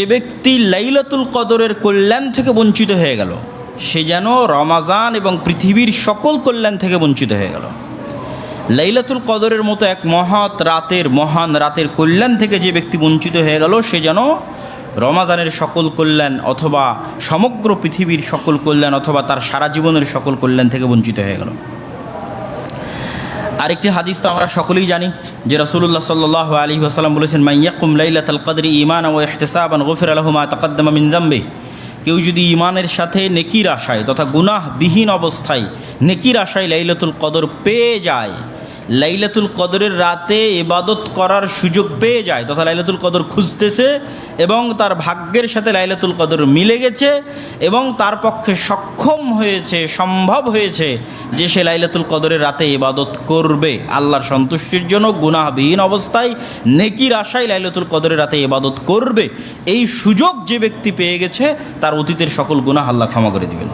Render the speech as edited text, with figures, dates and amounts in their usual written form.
যে ব্যক্তি লাইলাতুল কদরের কল্যাণ থেকে বঞ্চিত হয়ে গেল, সে যেন রমাজান এবং পৃথিবীর সকল কল্যাণ থেকে বঞ্চিত হয়ে গেল। লাইলাতুল কদরের মতো এক মহান রাতের কল্যাণ থেকে যে ব্যক্তি বঞ্চিত হয়ে গেল, সে যেন রমাজানের সকল কল্যাণ অথবা সমগ্র পৃথিবীর সকল কল্যাণ অথবা তার সারা জীবনের সকল কল্যাণ থেকে বঞ্চিত হয়ে গেল। আরেকটি হাদিস তো আমরা সকলেই জানি যে রাসূলুল্লাহ সাল্লাল্লাহু আলাইহি ওয়াসাল্লাম বলেছেন, মান ইয়াকুম লাইলাতাল কদরি ঈমানান ওয়া ইহতিসাবান গুফিরা লাহু মা তাকাদ্দামা মিন যামবি। কেউ যদি ঈমানের সাথে নেকির আশায় তথা গুনাহবিহীন অবস্থায় নেকির আশায় লাইলাতুল কদর পেয়ে যায়, লাইলাতুল কদরের রাতে ইবাদত করার সুযোগ পেয়ে যায় তথা লাইলাতুল কদর খুঁজতেছে এবং তার ভাগ্যের সাথে লাইলাতুল কদর মিলে গেছে এবং তার পক্ষে সক্ষম হয়েছে, সম্ভব হয়েছে যে সে লাইলাতুল কদরের রাতে ইবাদত করবে আল্লাহর সন্তুষ্টির জন্য, গুনাহবিহীন অবস্থায় নেকির আশায় লাইলাতুল কদরের রাতে ইবাদত করবে, এই সুযোগ যে ব্যক্তি পেয়ে গেছে তার অতীতের সকল গুনাহ আল্লাহ ক্ষমা করে দিবেন।